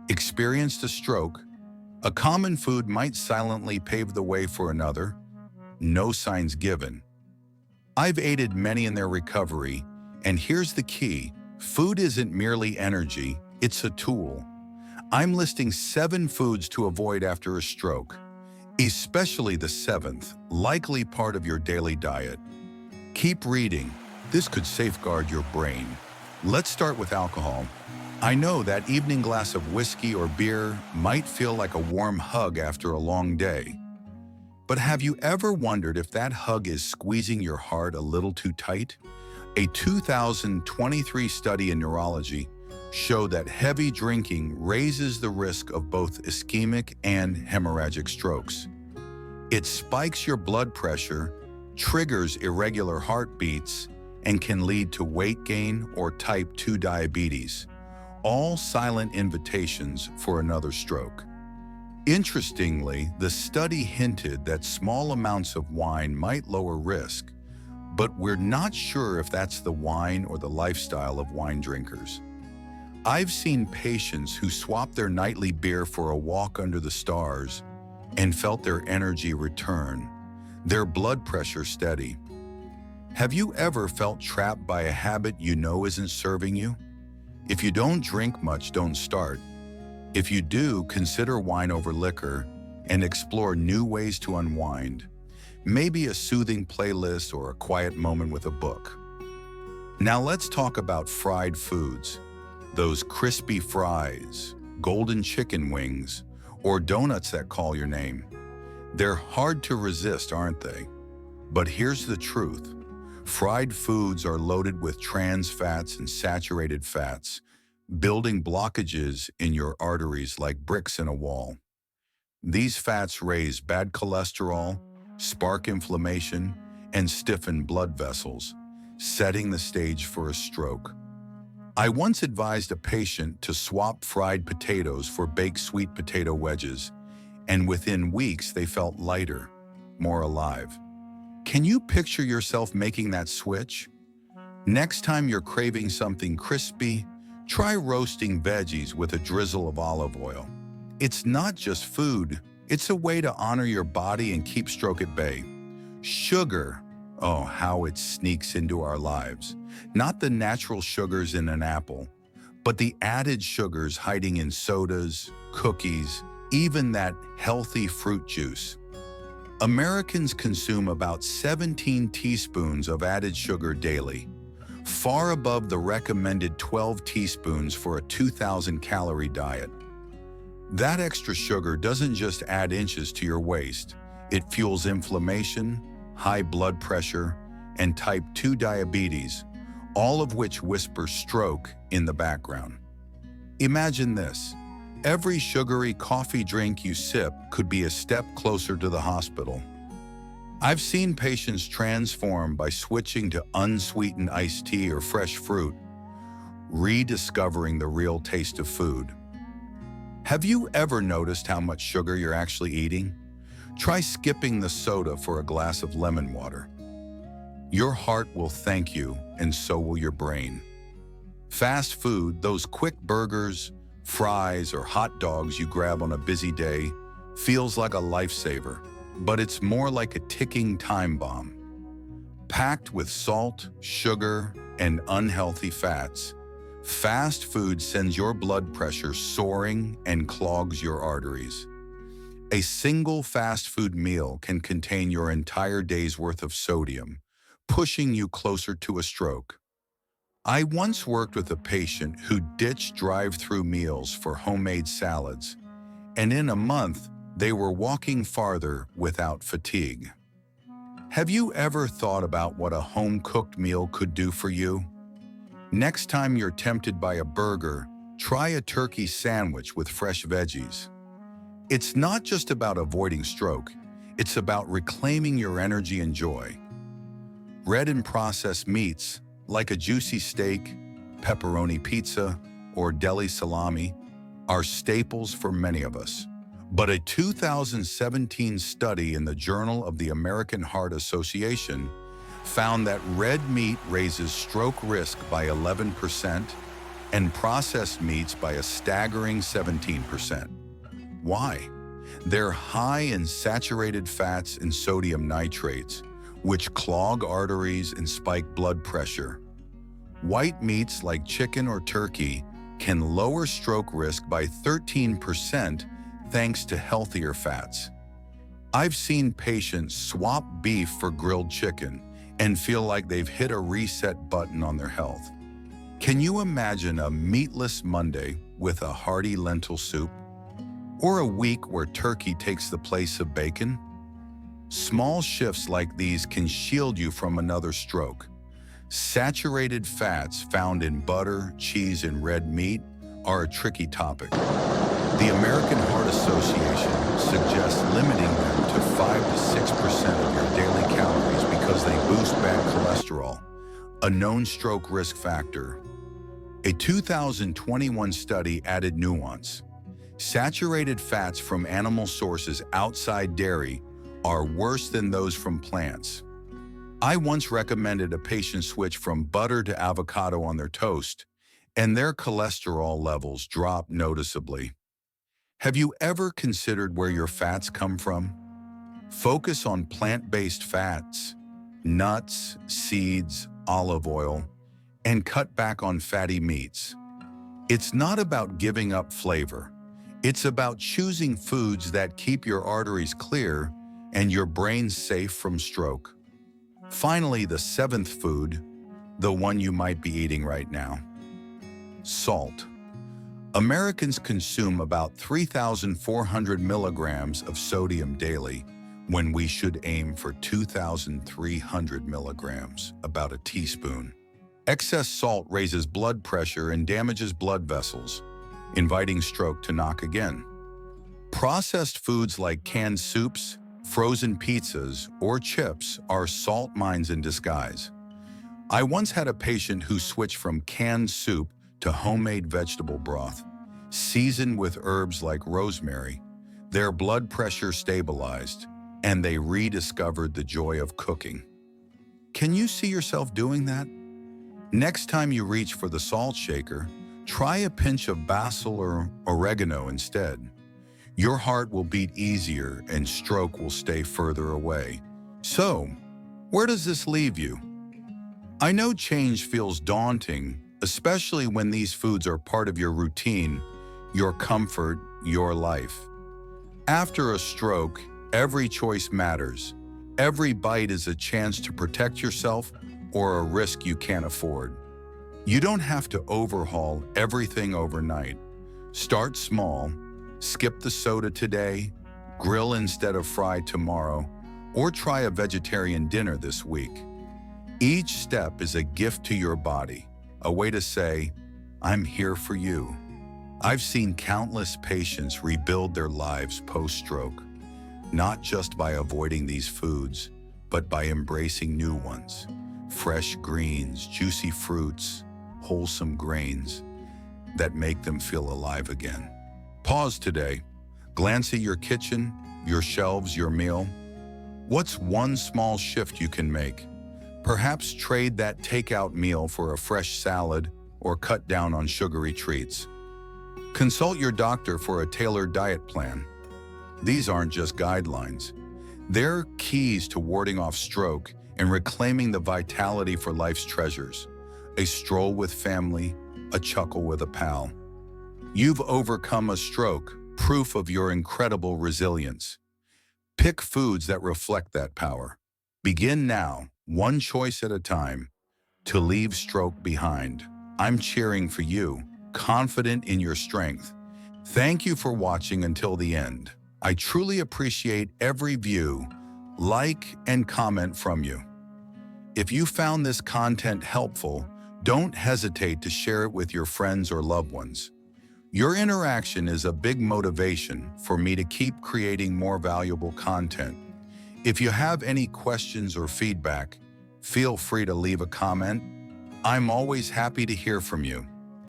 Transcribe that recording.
Experienced a stroke? A common food might silently pave the way for another. No signs given. I've aided many in their recovery, and here's the key. Food isn't merely energy, it's a tool. I'm listing 7 foods to avoid after a stroke, especially the 7th, likely part of your daily diet. Keep reading. This could safeguard your brain. Let's start with alcohol. I know that evening glass of whiskey or beer might feel like a warm hug after a long day. But have you ever wondered if that hug is squeezing your heart a little too tight? A 2023 study in neurology showed that heavy drinking raises the risk of both ischemic and hemorrhagic strokes. It spikes your blood pressure, triggers irregular heartbeats, and can lead to weight gain or type 2 diabetes, all silent invitations for another stroke. Interestingly, the study hinted that small amounts of wine might lower risk, but we're not sure if that's the wine or the lifestyle of wine drinkers. I've seen patients who swapped their nightly beer for a walk under the stars and felt their energy return, their blood pressure steady. Have you ever felt trapped by a habit you know isn't serving you? If you don't drink much, don't start. If you do, consider wine over liquor and explore new ways to unwind. Maybe a soothing playlist or a quiet moment with a book. Now let's talk about fried foods. Those crispy fries, golden chicken wings, or donuts that call your name. They're hard to resist, aren't they? But here's the truth. Fried foods are loaded with trans fats and saturated fats, building blockages in your arteries like bricks in a wall. These fats raise bad cholesterol, spark inflammation, and stiffen blood vessels, setting the stage for a stroke. I once advised a patient to swap fried potatoes for baked sweet potato wedges, and within weeks they felt lighter, more alive. Can you picture yourself making that switch? Next time you're craving something crispy, try roasting veggies with a drizzle of olive oil. It's not just food, it's a way to honor your body and keep stroke at bay. Sugar, oh, how it sneaks into our lives. Not the natural sugars in an apple, but the added sugars hiding in sodas, cookies, even that healthy fruit juice. Americans consume about 17 teaspoons of added sugar daily, far above the recommended 12 teaspoons for a 2,000-calorie diet. That extra sugar doesn't just add inches to your waist, it fuels inflammation, high blood pressure, and type 2 diabetes, all of which whisper stroke in the background. Imagine this. Every sugary coffee drink you sip could be a step closer to the hospital. I've seen patients transform by switching to unsweetened iced tea or fresh fruit, rediscovering the real taste of food. Have you ever noticed how much sugar you're actually eating? Try skipping the soda for a glass of lemon water. Your heart will thank you, and so will your brain. Fast food, those quick burgers, fries, or hot dogs you grab on a busy day, feels like a lifesaver, but it's more like a ticking time bomb. Packed with salt, sugar, and unhealthy fats, fast food sends your blood pressure soaring and clogs your arteries. A single fast food meal can contain your entire day's worth of sodium, pushing you closer to a stroke. I once worked with a patient who ditched drive-through meals for homemade salads, and in a month, they were walking farther without fatigue. Have you ever thought about what a home-cooked meal could do for you? Next time you're tempted by a burger, try a turkey sandwich with fresh veggies. It's not just about avoiding stroke, it's about reclaiming your energy and joy. Red and processed meats, like a juicy steak, pepperoni pizza, or deli salami, are staples for many of us. But a 2017 study in the Journal of the American Heart Association found that red meat raises stroke risk by 11%, and processed meats by a staggering 17%. Why? They're high in saturated fats and sodium nitrates, which clog arteries and spike blood pressure. White meats like chicken or turkey can lower stroke risk by 13% thanks to healthier fats. I've seen patients swap beef for grilled chicken and feel like they've hit a reset button on their health. Can you imagine a meatless Monday with a hearty lentil soup? Or a week where turkey takes the place of bacon? Small shifts like these can shield you from another stroke. Saturated fats found in butter, cheese, and red meat are a tricky topic. The American Heart Association suggests limiting them to 5 to 6% of your daily calories because they boost bad cholesterol, a known stroke risk factor. A 2021 study added nuance. Saturated fats from animal sources outside dairy are worse than those from plants. I once recommended a patient switch from butter to avocado on their toast, and their cholesterol levels dropped noticeably. Have you ever considered where your fats come from? Focus on plant-based fats, nuts, seeds, olive oil, and cut back on fatty meats. It's not about giving up flavor. It's about choosing foods that keep your arteries clear and your brain safe from stroke. Finally, the seventh food, the one you might be eating right now. Salt. Americans consume about 3,400 milligrams of sodium daily, when we should aim for 2,300 milligrams, about a teaspoon. Excess salt raises blood pressure and damages blood vessels, inviting stroke to knock again. Processed foods like canned soups, frozen pizzas, or chips are salt mines in disguise. I once had a patient who switched from canned soup to homemade vegetable broth, seasoned with herbs like rosemary. Their blood pressure stabilized, and they rediscovered the joy of cooking. Can you see yourself doing that? Next time you reach for the salt shaker, try a pinch of basil or oregano instead. Your heart will beat easier and stroke will stay further away. So, where does this leave you? I know change feels daunting, especially when these foods are part of your routine, your comfort, your life. After a stroke, every choice matters. Every bite is a chance to protect yourself or a risk you can't afford. You don't have to overhaul everything overnight. Start small, skip the soda today, grill instead of fry tomorrow, or try a vegetarian dinner this week. Each step is a gift to your body, a way to say, I'm here for you. I've seen countless patients rebuild their lives post-stroke, not just by avoiding these foods, but by embracing new ones. Fresh greens, juicy fruits, wholesome grains that make them feel alive again. Pause today. Glance at your kitchen, your shelves, your meal. What's one small shift you can make? Perhaps trade that takeout meal for a fresh salad or cut down on sugary treats. Consult your doctor for a tailored diet plan. These aren't just guidelines. They're keys to warding off stroke and reclaiming the vitality for life's treasures. A stroll with family, a chuckle with a pal. You've overcome a stroke, proof of your incredible resilience. Pick foods that reflect that power. Begin now, one choice at a time, to leave stroke behind. I'm cheering for you, confident in your strength. Thank you for watching until the end. I truly appreciate every view, like, and comment from you. If you found this content helpful, don't hesitate to share it with your friends or loved ones. Your interaction is a big motivation for me to keep creating more valuable content. If you have any questions or feedback, feel free to leave a comment. I'm always happy to hear from you.